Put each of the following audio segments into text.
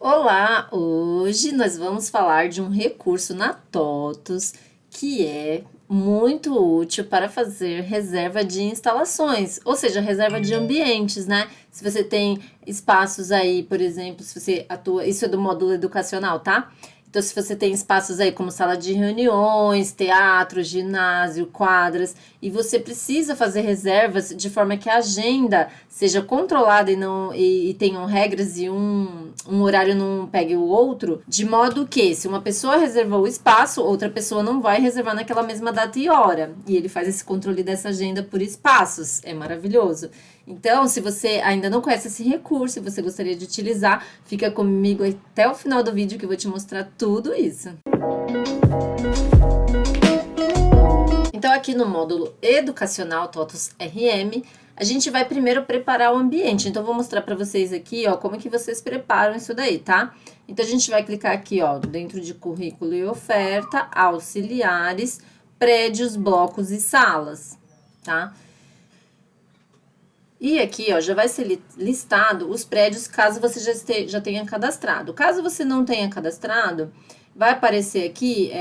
Olá! Hoje nós vamos falar de um recurso na TOTUS que é muito útil para fazer reserva de instalações, ou seja, reserva de ambientes, né? Se você tem espaços aí, por exemplo, se você atua, isso é do módulo educacional, tá? Então, se você tem espaços aí como sala de reuniões, teatro, ginásio, quadras, e você precisa fazer reservas de forma que a agenda seja controlada e tenham regras e um horário não pegue o outro, de modo que, se uma pessoa reservou o espaço, outra pessoa não vai reservar naquela mesma data e hora. E ele faz esse controle dessa agenda por espaços. É maravilhoso. Então, se você ainda não conhece esse recurso e você gostaria de utilizar, fica comigo até o final do vídeo que eu vou te mostrar tudo isso. Então, aqui no módulo educacional TOTUS RM, a gente vai primeiro preparar o ambiente. Então, eu vou mostrar para vocês aqui, ó, como que vocês preparam isso daí, tá? Então, a gente vai clicar aqui, ó, dentro de currículo e oferta, auxiliares, prédios, blocos e salas, tá? E aqui, ó, já vai ser listado os prédios caso você já tenha cadastrado. Caso você não tenha cadastrado, vai aparecer aqui,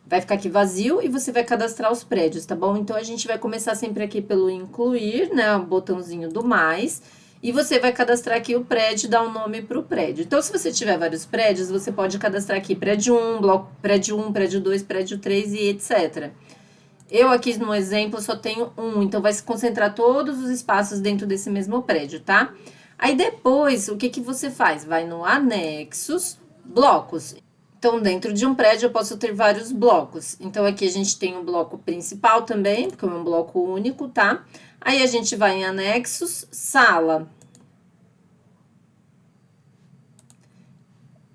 vai ficar aqui vazio e você vai cadastrar os prédios, tá bom? Então, a gente vai começar sempre aqui pelo incluir, né, o botãozinho do mais, e você vai cadastrar aqui o prédio e dar um nome para o prédio. Então, se você tiver vários prédios, você pode cadastrar aqui prédio 1, bloco, prédio 1, prédio 2, prédio 3 e etc. Eu aqui no exemplo só tenho um, então vai se concentrar todos os espaços dentro desse mesmo prédio, tá? Aí depois, o que que você faz? Vai no anexos, blocos. Então, dentro de um prédio eu posso ter vários blocos. Então, aqui a gente tem um bloco principal também, porque é um bloco único, tá? Aí a gente vai em anexos, sala.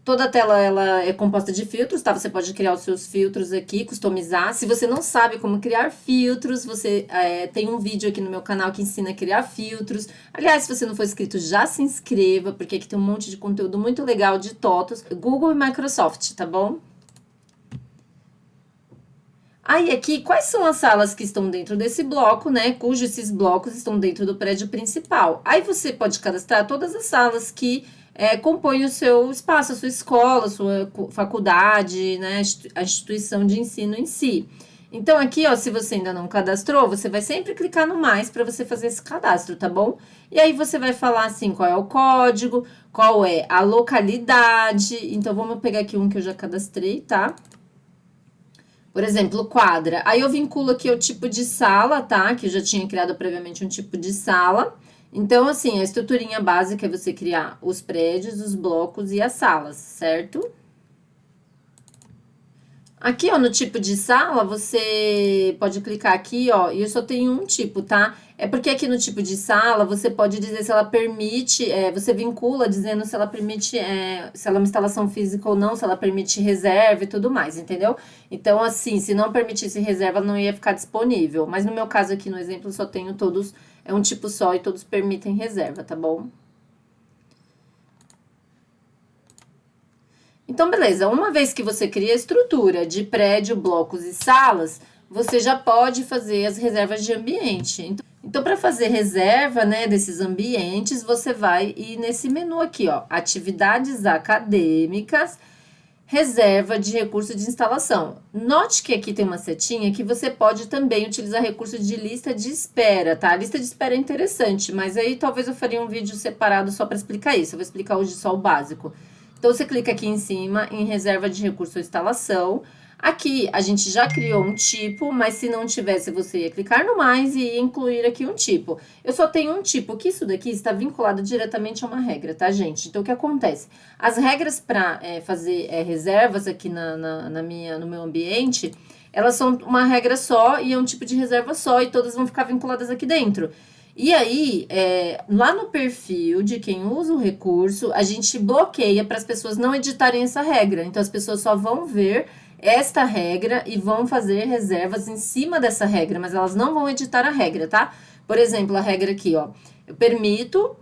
Toda a tela ela é composta de filtros, tá? Você pode criar os seus filtros aqui, customizar. Se você não sabe como criar filtros, você tem um vídeo aqui no meu canal que ensina a criar filtros. Aliás, se você não for inscrito, já se inscreva, porque aqui tem um monte de conteúdo muito legal de TOTUS, Google e Microsoft, tá bom? Aí aqui, quais são as salas que estão dentro desse bloco, né? Cujos esses blocos estão dentro do prédio principal. Aí você pode cadastrar todas as salas que compõem o seu espaço, a sua escola, a sua faculdade, né? A instituição de ensino em si. Então, aqui, ó, se você ainda não cadastrou, você vai sempre clicar no mais para você fazer esse cadastro, tá bom? E aí você vai falar assim, qual é o código, qual é a localidade. Então, vamos pegar aqui um que eu já cadastrei, tá? Por exemplo, quadra. Aí eu vinculo aqui o tipo de sala, tá? Que eu já tinha criado previamente um tipo de sala. Então, assim, a estruturinha básica é você criar os prédios, os blocos e as salas, certo? Aqui, ó, no tipo de sala, você pode clicar aqui, ó, e eu só tenho um tipo, tá? É porque aqui no tipo de sala, você pode dizer se ela permite, você vincula dizendo se ela permite, se ela é uma instalação física ou não, se ela permite reserva e tudo mais, entendeu? Então, assim, se não permitisse reserva, não ia ficar disponível. Mas no meu caso aqui, no exemplo, só tenho todos, é um tipo só e todos permitem reserva, tá bom? Então, beleza, uma vez que você cria a estrutura de prédio, blocos e salas, você já pode fazer as reservas de ambiente. Então, para fazer reserva, né, desses ambientes, você vai ir nesse menu aqui, ó, atividades acadêmicas, reserva de recurso de instalação. Note que aqui tem uma setinha que você pode também utilizar recurso de lista de espera, tá? A lista de espera é interessante, mas aí talvez eu faria um vídeo separado só para explicar isso. Eu vou explicar hoje só o básico. Então, você clica aqui em cima, em reserva de recurso ou instalação. Aqui, a gente já criou um tipo, mas se não tivesse, você ia clicar no mais e ia incluir aqui um tipo. Eu só tenho um tipo, que isso daqui está vinculado diretamente a uma regra, tá, gente? Então, o que acontece? As regras para fazer reservas aqui no meu ambiente, elas são uma regra só e é um tipo de reserva só e todas vão ficar vinculadas aqui dentro. E aí, lá no perfil de quem usa o recurso, a gente bloqueia para as pessoas não editarem essa regra. Então, as pessoas só vão ver esta regra e vão fazer reservas em cima dessa regra, mas elas não vão editar a regra, tá? Por exemplo, a regra aqui, ó. Eu permito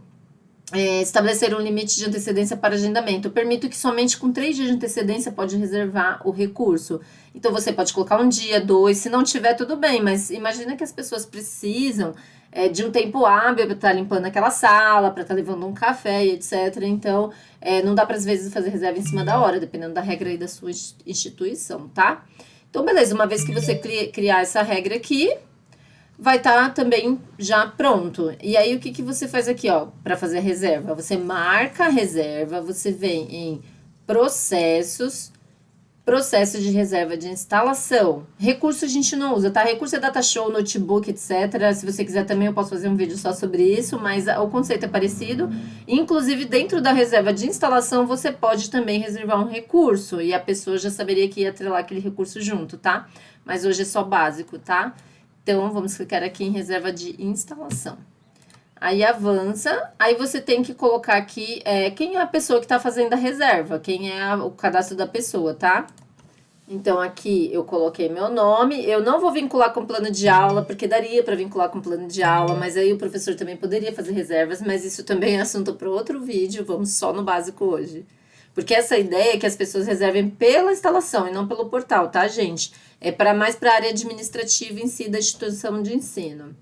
estabelecer um limite de antecedência para agendamento. Eu permito que somente com 3 dias de antecedência pode reservar o recurso. Então, você pode colocar um dia, 2, se não tiver, tudo bem, mas imagina que as pessoas precisam de um tempo hábil para estar limpando aquela sala, para estar levando um café e etc. Então, não dá para às vezes fazer reserva em cima da hora, dependendo da regra aí da sua instituição, tá? Então, beleza, uma vez que você criar essa regra aqui, vai estar também já pronto. E aí, o que você faz aqui, ó, para fazer a reserva? Você marca a reserva, você vem em processos, processo de reserva de instalação. Recurso a gente não usa, tá? Recurso é data show, notebook, etc. Se você quiser também eu posso fazer um vídeo só sobre isso, mas o conceito é parecido. Inclusive, dentro da reserva de instalação, você pode também reservar um recurso e a pessoa já saberia que ia atrelar aquele recurso junto, tá? Mas hoje é só básico, tá? Então, vamos clicar aqui em reserva de instalação. Aí avança, aí você tem que colocar aqui quem é a pessoa que está fazendo a reserva, quem é o cadastro da pessoa, tá? Então, aqui eu coloquei meu nome, eu não vou vincular com plano de aula, porque daria para vincular com plano de aula, mas aí o professor também poderia fazer reservas, mas isso também é assunto para outro vídeo, vamos só no básico hoje. Porque essa ideia é que as pessoas reservem pela instalação e não pelo portal, tá, gente? É mais para a área administrativa em si da instituição de ensino.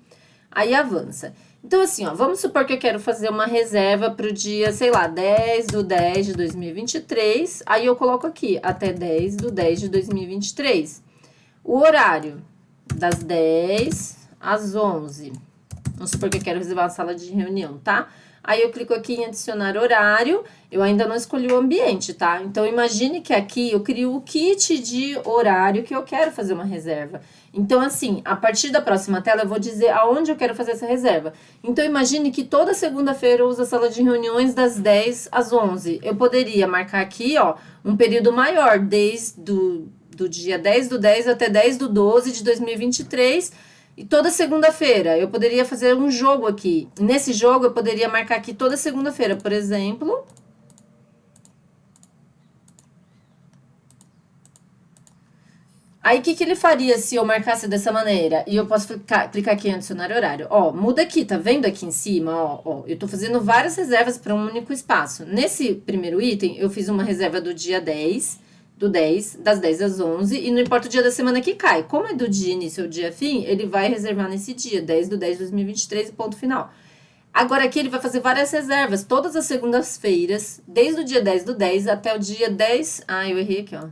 Aí avança. Então, assim, ó, vamos supor que eu quero fazer uma reserva para o dia, sei lá, 10/10 de 2023. Aí eu coloco aqui, até 10/10 de 2023. O horário, das 10 às 11. Vamos supor que eu quero reservar uma sala de reunião, tá? Aí eu clico aqui em adicionar horário, eu ainda não escolhi o ambiente, tá? Então, imagine que aqui eu crio o kit de horário que eu quero fazer uma reserva. Então, assim, a partir da próxima tela eu vou dizer aonde eu quero fazer essa reserva. Então, imagine que toda segunda-feira eu uso a sala de reuniões das 10 às 11. Eu poderia marcar aqui, ó, um período maior, desde do dia 10/10 até 10/12 de 2023. E toda segunda-feira eu poderia fazer um jogo aqui. Nesse jogo eu poderia marcar aqui toda segunda-feira, por exemplo. Aí, o que ele faria se eu marcasse dessa maneira? E eu posso clicar aqui em adicionar horário. Ó, muda aqui, tá vendo aqui em cima? Ó, eu tô fazendo várias reservas para um único espaço. Nesse primeiro item, eu fiz uma reserva do dia 10, das 10 às 11, e não importa o dia da semana que cai. Como é do dia início ao dia fim, ele vai reservar nesse dia, 10/10 de 2023, e ponto final. Agora aqui ele vai fazer várias reservas, todas as segundas-feiras, desde o dia 10/10 até o dia 10... Ah, eu errei aqui, ó.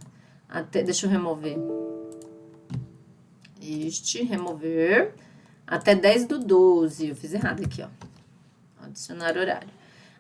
Deixa eu remover. Remover, até 10/12, eu fiz errado aqui, ó. Adicionar horário.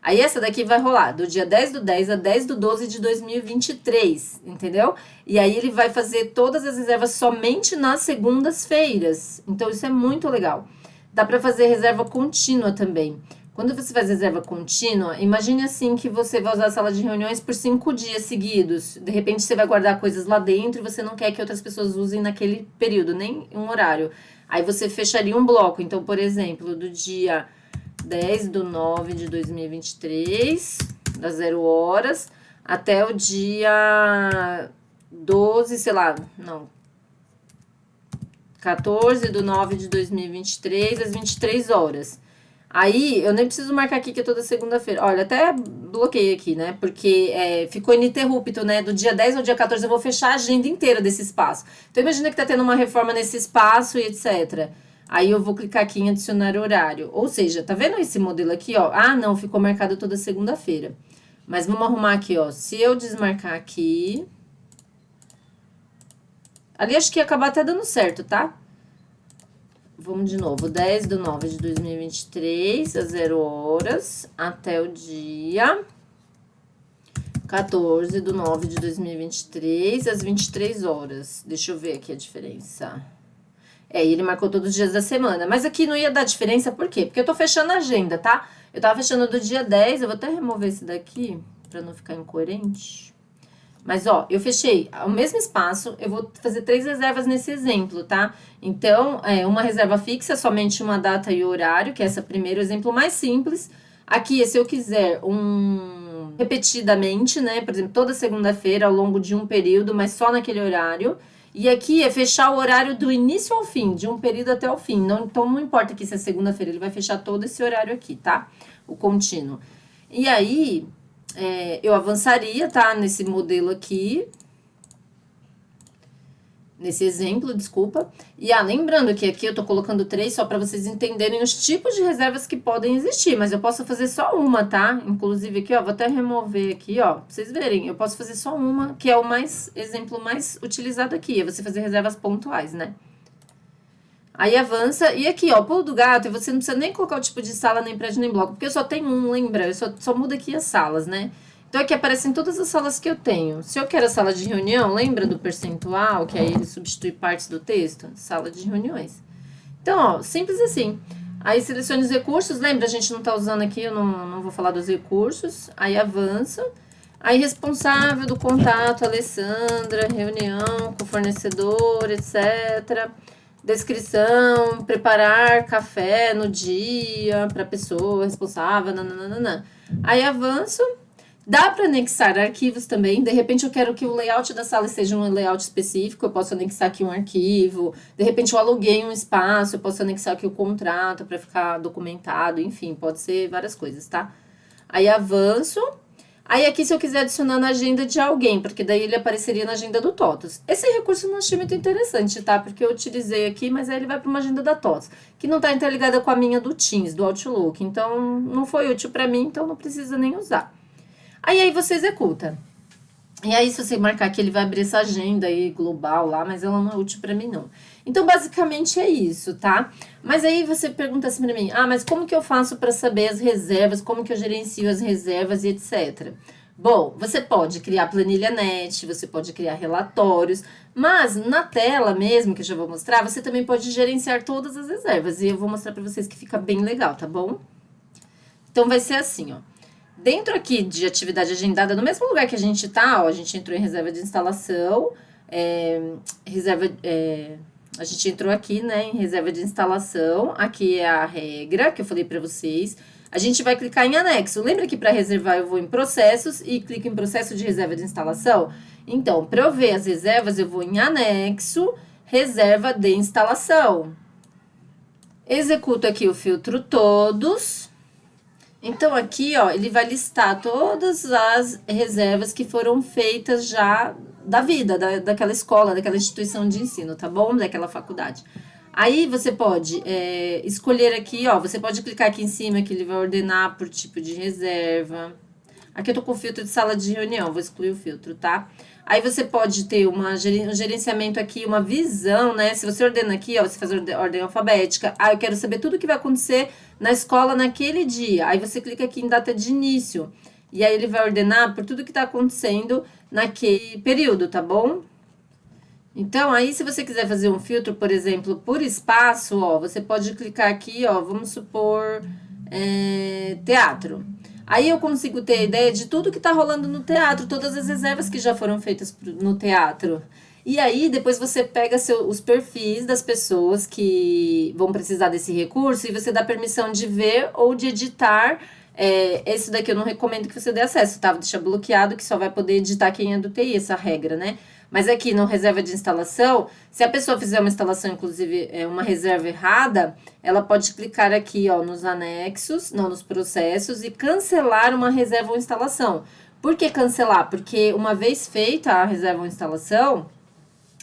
Aí essa daqui vai rolar do dia 10/10 a 10/12 de 2023, entendeu? E aí ele vai fazer todas as reservas somente nas segundas-feiras. Então isso é muito legal. Dá para fazer reserva contínua também. Quando você faz reserva contínua, imagine assim que você vai usar a sala de reuniões por 5 dias seguidos. De repente você vai guardar coisas lá dentro e você não quer que outras pessoas usem naquele período, nem um horário. Aí você fecharia um bloco. Então, por exemplo, do dia 10/9 de 2023, das 0 horas, até o dia 12, sei lá, não, 14/9 de 2023, às 23 horas. Aí, eu nem preciso marcar aqui que é toda segunda-feira. Olha, até bloqueei aqui, né? Porque ficou ininterrupto, né? Do dia 10 ao dia 14 eu vou fechar a agenda inteira desse espaço. Então, imagina que tá tendo uma reforma nesse espaço e etc. Aí, eu vou clicar aqui em adicionar horário. Ou seja, tá vendo esse modelo aqui, ó? Ah, não, ficou marcado toda segunda-feira. Mas vamos arrumar aqui, ó. Se eu desmarcar aqui... Ali, acho que ia acabar até dando certo, tá? Vamos de novo, 10/9 de 2023, às 0 horas, até o dia 14/9 de 2023, às 23 horas. Deixa eu ver aqui a diferença. Ele marcou todos os dias da semana, mas aqui não ia dar diferença, por quê? Porque eu tô fechando a agenda, tá? Eu tava fechando do dia 10, eu vou até remover esse daqui, pra não ficar incoerente. Mas, ó, eu fechei o mesmo espaço, eu vou fazer 3 reservas nesse exemplo, tá? Então, uma reserva fixa, somente uma data e horário, que é esse primeiro exemplo mais simples. Aqui, se eu quiser repetidamente, né? Por exemplo, toda segunda-feira, ao longo de um período, mas só naquele horário. E aqui é fechar o horário do início ao fim, de um período até o fim. Então, não importa aqui se é segunda-feira, ele vai fechar todo esse horário aqui, tá? O contínuo. E aí... eu avançaria, tá? Nesse modelo aqui. nesse exemplo, desculpa. E lembrando que aqui eu tô colocando 3 só para vocês entenderem os tipos de reservas que podem existir, mas eu posso fazer só uma, tá? Inclusive aqui, ó, vou até remover aqui, ó, pra vocês verem, eu posso fazer só uma, que é o exemplo mais utilizado aqui, é você fazer reservas pontuais, né? Aí avança, e aqui, ó, pulo do gato, você não precisa nem colocar o tipo de sala, nem prédio, nem bloco, porque eu só tenho um, lembra? Eu só mudo aqui as salas, né? Então, aqui aparecem todas as salas que eu tenho. Se eu quero a sala de reunião, lembra do percentual, que aí ele substitui partes do texto? Sala de reuniões. Então, ó, simples assim. Aí, selecione os recursos. Lembra, a gente não tá usando aqui, eu não vou falar dos recursos. Aí, avança. Aí, responsável do contato, Alessandra, reunião com fornecedor, etc. Descrição, preparar café no dia para pessoa responsável, nananana. Aí, avanço. Dá para anexar arquivos também. De repente, eu quero que o layout da sala seja um layout específico. Eu posso anexar aqui um arquivo. De repente, eu aluguei um espaço. Eu posso anexar aqui o contrato para ficar documentado. Enfim, pode ser várias coisas, tá? Aí, avanço. Aí, aqui, se eu quiser adicionar na agenda de alguém, porque daí ele apareceria na agenda do TOTOS. Esse recurso eu não achei muito interessante, tá? Porque eu utilizei aqui, mas aí ele vai para uma agenda da TOTOS, que não está interligada com a minha do Teams, do Outlook. Então, não foi útil para mim, então não precisa nem usar. Aí você executa. E aí, se você marcar aqui, ele vai abrir essa agenda aí global lá, mas ela não é útil pra mim, não. Então, basicamente é isso, tá? Mas aí você pergunta assim pra mim, mas como que eu faço pra saber as reservas, como que eu gerencio as reservas e etc. Bom, você pode criar planilha net, você pode criar relatórios, mas na tela mesmo, que eu já vou mostrar, você também pode gerenciar todas as reservas. E eu vou mostrar pra vocês que fica bem legal, tá bom? Então, vai ser assim, ó. Dentro aqui de atividade agendada, no mesmo lugar que a gente tá, ó, a gente entrou em reserva de instalação, a gente entrou aqui, né, em reserva de instalação, aqui é a regra que eu falei para vocês. A gente vai clicar em anexo. Lembra que para reservar eu vou em processos e clico em processo de reserva de instalação? Então, para eu ver as reservas, eu vou em anexo, reserva de instalação. Executo aqui o filtro todos. Então, aqui, ó, ele vai listar todas as reservas que foram feitas já da vida, daquela escola, daquela instituição de ensino, tá bom? Daquela faculdade. Aí, você pode escolher aqui, ó, você pode clicar aqui em cima que ele vai ordenar por tipo de reserva. Aqui eu tô com o filtro de sala de reunião, vou excluir o filtro, tá? Aí você pode ter um gerenciamento aqui, uma visão, né? Se você ordena aqui, ó, você faz ordem alfabética. Eu quero saber tudo o que vai acontecer na escola naquele dia. Aí você clica aqui em data de início. E aí ele vai ordenar por tudo que tá acontecendo naquele período, tá bom? Então, aí se você quiser fazer um filtro, por exemplo, por espaço, ó, você pode clicar aqui, ó, vamos supor, teatro. Aí eu consigo ter a ideia de tudo que tá rolando no teatro, todas as reservas que já foram feitas no teatro. E aí, depois você pega os perfis das pessoas que vão precisar desse recurso e você dá permissão de ver ou de editar. Esse daqui eu não recomendo que você dê acesso, tá? Deixa bloqueado que só vai poder editar quem é do TI, essa regra, né? Mas aqui no reserva de instalação, se a pessoa fizer uma instalação, inclusive uma reserva errada, ela pode clicar aqui, ó, nos anexos, não, nos processos e cancelar uma reserva ou instalação. Por que cancelar? Porque uma vez feita a reserva ou instalação,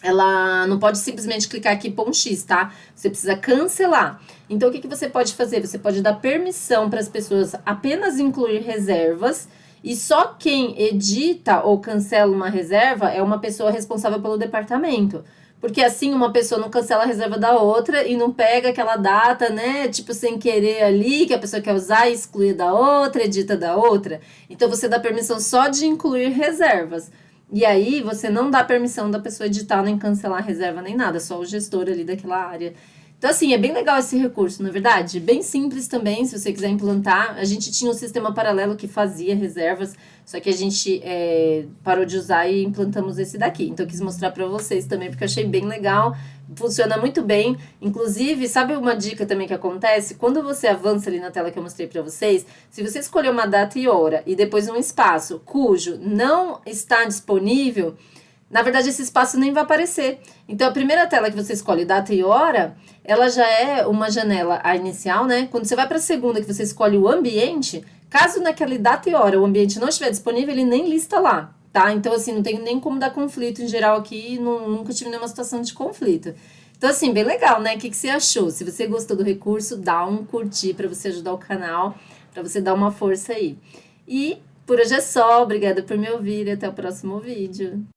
ela não pode simplesmente clicar aqui e pôr um X, tá? Você precisa cancelar. Então, o que você pode fazer? Você pode dar permissão para as pessoas apenas incluir reservas e só quem edita ou cancela uma reserva é uma pessoa responsável pelo departamento. Porque assim uma pessoa não cancela a reserva da outra e não pega aquela data, né? Tipo, sem querer ali, que a pessoa quer usar e excluir da outra, edita da outra. Então, você dá permissão só de incluir reservas. E aí, você não dá permissão da pessoa editar, nem cancelar a reserva, nem nada. Só o gestor ali daquela área. Então, assim, é bem legal esse recurso, na verdade. Bem simples também, se você quiser implantar. A gente tinha um sistema paralelo que fazia reservas, só que a gente parou de usar e implantamos esse daqui. Então, eu quis mostrar para vocês também, porque eu achei bem legal. Funciona muito bem. Inclusive, sabe uma dica também que acontece? Quando você avança ali na tela que eu mostrei para vocês, se você escolher uma data e hora e depois um espaço cujo não está disponível, na verdade, esse espaço nem vai aparecer. Então, a primeira tela que você escolhe data e hora, ela já é uma janela inicial, né? Quando você vai para a segunda, que você escolhe o ambiente, caso naquela data e hora o ambiente não estiver disponível, ele nem lista lá. tá? Então, assim, não tem nem como dar conflito em geral aqui, nunca tive nenhuma situação de conflito. Então, assim, bem legal, né? O que você achou? Se você gostou do recurso, dá um curtir para você ajudar o canal, para você dar uma força aí. E por hoje é só, obrigada por me ouvir e até o próximo vídeo.